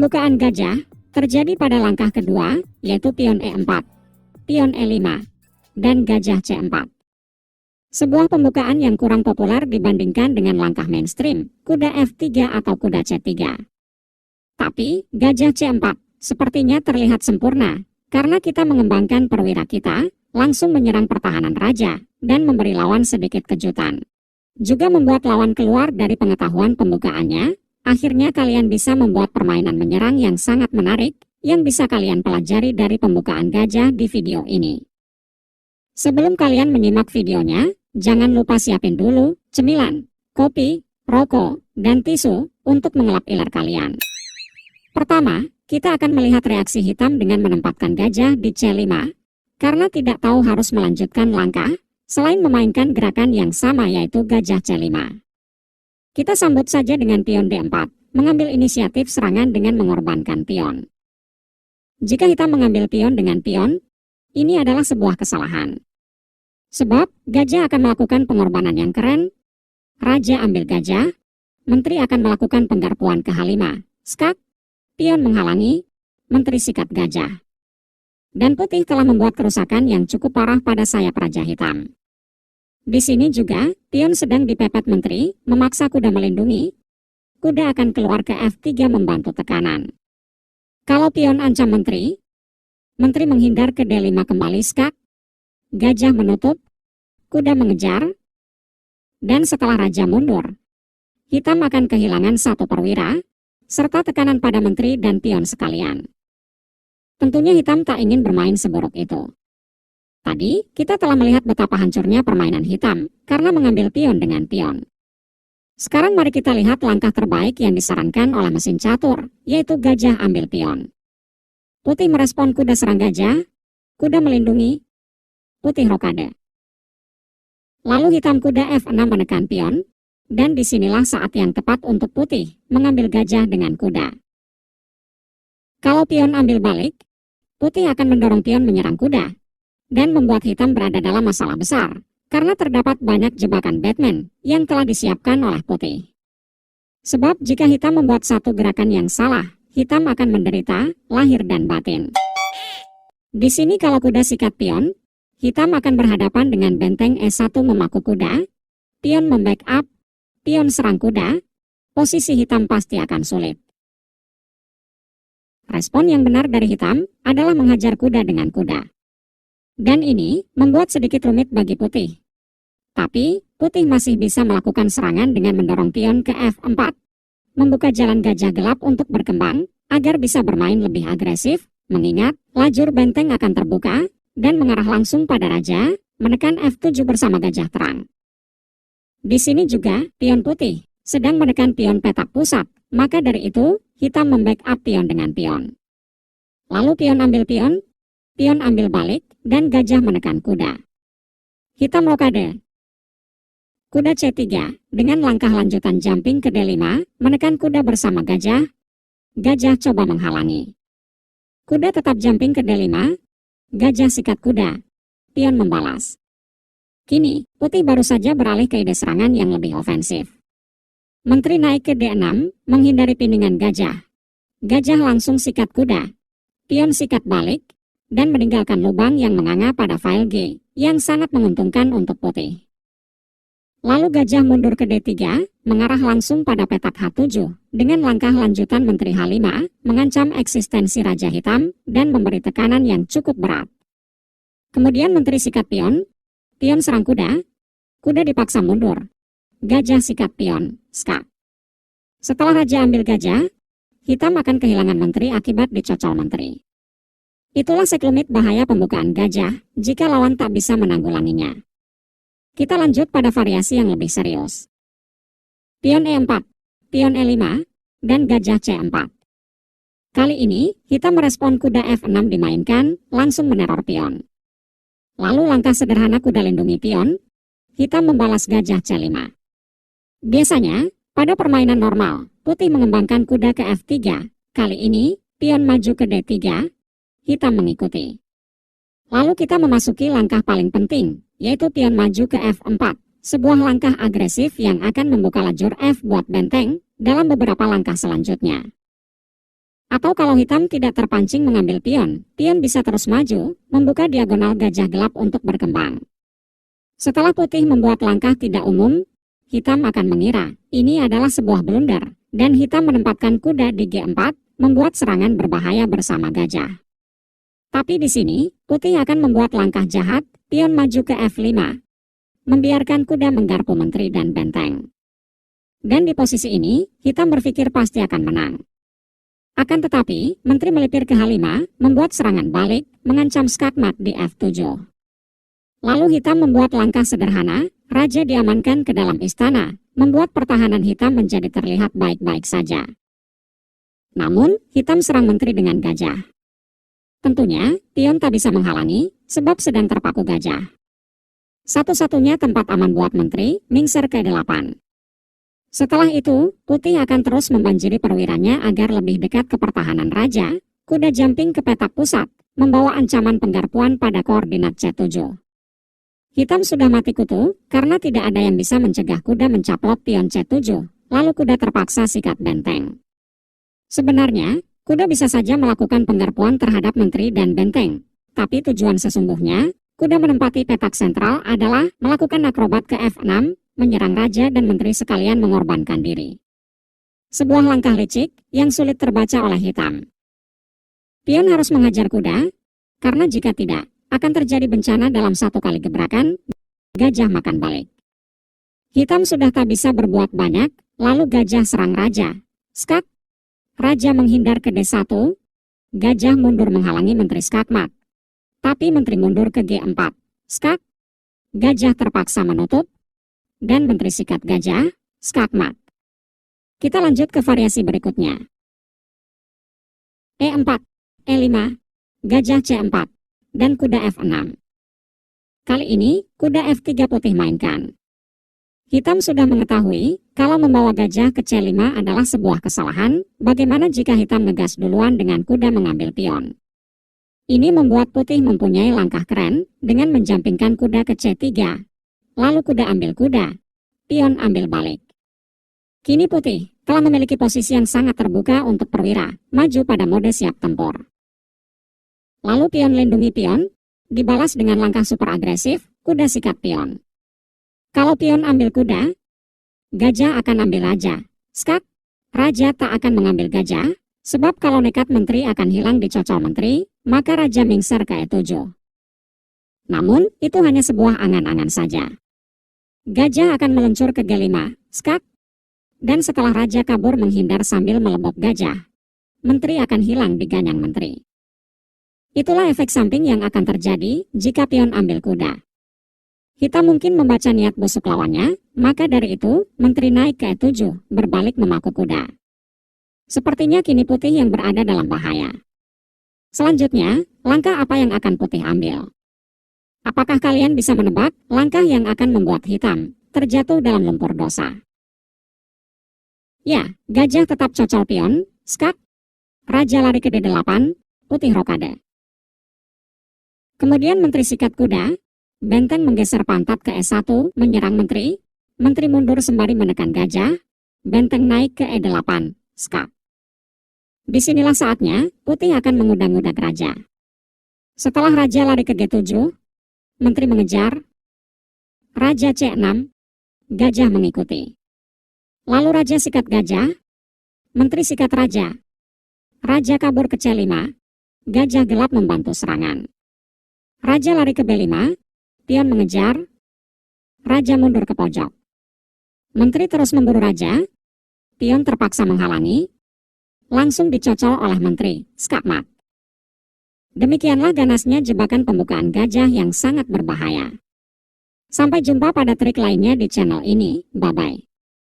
Pembukaan gajah terjadi pada langkah kedua, yaitu pion E4, pion E5, dan gajah C4. Sebuah pembukaan yang kurang populer dibandingkan dengan langkah mainstream, kuda F3 atau kuda C3. Tapi, gajah C4 sepertinya terlihat sempurna, karena kita mengembangkan perwira kita, langsung menyerang pertahanan raja, dan memberi lawan sedikit kejutan. Juga membuat lawan keluar dari pengetahuan pembukaannya. Akhirnya kalian bisa membuat permainan menyerang yang sangat menarik, yang bisa kalian pelajari dari pembukaan gajah di video ini. Sebelum kalian menyimak videonya, jangan lupa siapin dulu cemilan, kopi, rokok, dan tisu untuk mengelap iler kalian. Pertama, kita akan melihat reaksi hitam dengan menempatkan gajah di C5, karena tidak tahu harus melanjutkan langkah, selain memainkan gerakan yang sama yaitu gajah C5. Kita sambut saja dengan pion D4, mengambil inisiatif serangan dengan mengorbankan pion. Jika hitam mengambil pion dengan pion, ini adalah sebuah kesalahan. Sebab, gajah akan melakukan pengorbanan yang keren, raja ambil gajah, menteri akan melakukan penggarpuan ke H5, skak, pion menghalangi, menteri sikat gajah. Dan putih telah membuat kerusakan yang cukup parah pada sayap raja hitam. Di sini juga, pion sedang dipepet menteri, memaksa kuda melindungi. Kuda akan keluar ke F3 membantu tekanan. Kalau pion ancam menteri, menteri menghindar ke D5 kembali skak, gajah menutup, kuda mengejar, dan setelah raja mundur, hitam akan kehilangan satu perwira, serta tekanan pada menteri dan pion sekalian. Tentunya hitam tak ingin bermain seburuk itu. Tadi, kita telah melihat betapa hancurnya permainan hitam, karena mengambil pion dengan pion. Sekarang mari kita lihat langkah terbaik yang disarankan oleh mesin catur, yaitu gajah ambil pion. Putih merespon kuda serang gajah, kuda melindungi, putih rokade. Lalu hitam kuda F6 menekan pion, dan disinilah saat yang tepat untuk putih mengambil gajah dengan kuda. Kalau pion ambil balik, putih akan mendorong pion menyerang kuda, dan membuat hitam berada dalam masalah besar, karena terdapat banyak jebakan Batman yang telah disiapkan oleh putih. Sebab jika hitam membuat satu gerakan yang salah, hitam akan menderita, lahir dan batin. Di sini kalau kuda sikat pion, hitam akan berhadapan dengan benteng E1 memaku kuda, pion membackup, pion serang kuda, posisi hitam pasti akan sulit. Respon yang benar dari hitam adalah menghajar kuda dengan kuda. Dan ini membuat sedikit rumit bagi putih. Tapi, putih masih bisa melakukan serangan dengan mendorong pion ke F4, membuka jalan gajah gelap untuk berkembang, agar bisa bermain lebih agresif, mengingat lajur benteng akan terbuka, dan mengarah langsung pada raja, menekan F7 bersama gajah terang. Di sini juga, pion putih sedang menekan pion petak pusat, maka dari itu, hitam membackup pion dengan pion. Lalu pion ambil pion ambil balik, dan gajah menekan kuda. Hitam rokade. Kuda C3, dengan langkah lanjutan jumping ke D5, menekan kuda bersama gajah. Gajah coba menghalangi. Kuda tetap jumping ke D5, gajah sikat kuda. Pion membalas. Kini, putih baru saja beralih ke ide serangan yang lebih ofensif. Menteri naik ke D6, menghindari piningan gajah. Gajah langsung sikat kuda. Pion sikat balik, dan meninggalkan lubang yang menganga pada file G, yang sangat menguntungkan untuk putih. Lalu gajah mundur ke D3, mengarah langsung pada petak H7, dengan langkah lanjutan menteri H5, mengancam eksistensi raja hitam, dan memberi tekanan yang cukup berat. Kemudian menteri sikat pion serang kuda, kuda dipaksa mundur, gajah sikat pion, skak. Setelah raja ambil gajah, hitam akan kehilangan menteri akibat dicocol menteri. Itulah sekelumit bahaya pembukaan gajah jika lawan tak bisa menanggulanginya. Kita lanjut pada variasi yang lebih serius. Pion E4, pion E5, dan gajah C4. Kali ini, hitam merespon kuda F6 dimainkan, langsung meneror pion. Lalu langkah sederhana kuda lindungi pion, hitam membalas gajah C5. Biasanya, pada permainan normal, putih mengembangkan kuda ke F3. Kali ini, pion maju ke D3, hitam mengikuti. Lalu kita memasuki langkah paling penting, yaitu pion maju ke F4, sebuah langkah agresif yang akan membuka lajur F buat benteng dalam beberapa langkah selanjutnya. Atau kalau hitam tidak terpancing mengambil pion, pion bisa terus maju, membuka diagonal gajah gelap untuk berkembang. Setelah putih membuat langkah tidak umum, hitam akan mengira ini adalah sebuah blunder, dan hitam menempatkan kuda di G4, membuat serangan berbahaya bersama gajah. Tapi di sini, putih akan membuat langkah jahat, pion maju ke F5, membiarkan kuda menggarpu menteri dan benteng. Dan di posisi ini, hitam berpikir pasti akan menang. Akan tetapi, menteri melipir ke H5, membuat serangan balik, mengancam skakmat di F7. Lalu hitam membuat langkah sederhana, raja diamankan ke dalam istana, membuat pertahanan hitam menjadi terlihat baik-baik saja. Namun, hitam serang menteri dengan gajah. Tentunya, pion tak bisa menghalangi, sebab sedang terpaku gajah. Satu-satunya tempat aman buat menteri, mingser ke 8. Setelah itu, putih akan terus membanjiri perwiranya agar lebih dekat ke pertahanan raja, kuda jumping ke petak pusat, membawa ancaman penggarpuan pada koordinat C7. Hitam sudah mati kutu, karena tidak ada yang bisa mencegah kuda mencaplok pion C7, lalu kuda terpaksa sikat benteng. Sebenarnya, kuda bisa saja melakukan penggarpuan terhadap menteri dan benteng, tapi tujuan sesungguhnya, kuda menempati petak sentral adalah melakukan akrobat ke F6, menyerang raja dan menteri sekalian mengorbankan diri. Sebuah langkah licik yang sulit terbaca oleh hitam. Pion harus menghajar kuda, karena jika tidak, akan terjadi bencana dalam satu kali gebrakan, gajah makan balik. Hitam sudah tak bisa berbuat banyak, lalu gajah serang raja. Skak, raja menghindar ke D1, gajah mundur menghalangi menteri skakmat. Tapi menteri mundur ke G4. Skak, gajah terpaksa menutup, dan menteri sikat gajah, skakmat. Kita lanjut ke variasi berikutnya. E4, E5, gajah C4, dan kuda F6. Kali ini, kuda F3 putih mainkan. Hitam sudah mengetahui, kalau membawa gajah ke C5 adalah sebuah kesalahan, bagaimana jika hitam ngegas duluan dengan kuda mengambil pion. Ini membuat putih mempunyai langkah keren, dengan menjampingkan kuda ke C3. Lalu kuda ambil kuda, pion ambil balik. Kini putih telah memiliki posisi yang sangat terbuka untuk perwira, maju pada mode siap tempur. Lalu pion lindungi pion, dibalas dengan langkah super agresif, kuda sikat pion. Kalau pion ambil kuda, gajah akan ambil raja. Skak, raja tak akan mengambil gajah, sebab kalau nekat menteri akan hilang di cocol menteri, maka raja mingser ke E7. Namun, itu hanya sebuah angan-angan saja. Gajah akan meluncur ke G5, skak, dan setelah raja kabur menghindar sambil melebok gajah, menteri akan hilang di ganyang menteri. Itulah efek samping yang akan terjadi jika pion ambil kuda. Hitam mungkin membaca niat busuk lawannya, maka dari itu, menteri naik ke E7, berbalik memaku kuda. Sepertinya kini putih yang berada dalam bahaya. Selanjutnya, langkah apa yang akan putih ambil? Apakah kalian bisa menebak langkah yang akan membuat hitam terjatuh dalam lumpur dosa? Ya, gajah tetap cocol pion, skak, raja lari ke D8, putih rokade. Kemudian menteri sikat kuda, benteng menggeser pantat ke E1 menyerang menteri, menteri mundur sembari menekan gajah, benteng naik ke E8, skak. Disinilah saatnya putih akan mengudak-ngudak raja. Setelah raja lari ke G7, menteri mengejar, raja C6, gajah mengikuti. Lalu raja sikat gajah, menteri sikat raja, raja kabur ke C5, gajah gelap membantu serangan. Raja lari ke B5, pion mengejar, raja mundur ke pojok. Menteri terus memburu raja, pion terpaksa menghalangi, langsung dicocol oleh menteri, skakmat. Demikianlah ganasnya jebakan pembukaan gajah yang sangat berbahaya. Sampai jumpa pada trik lainnya di channel ini, bye-bye.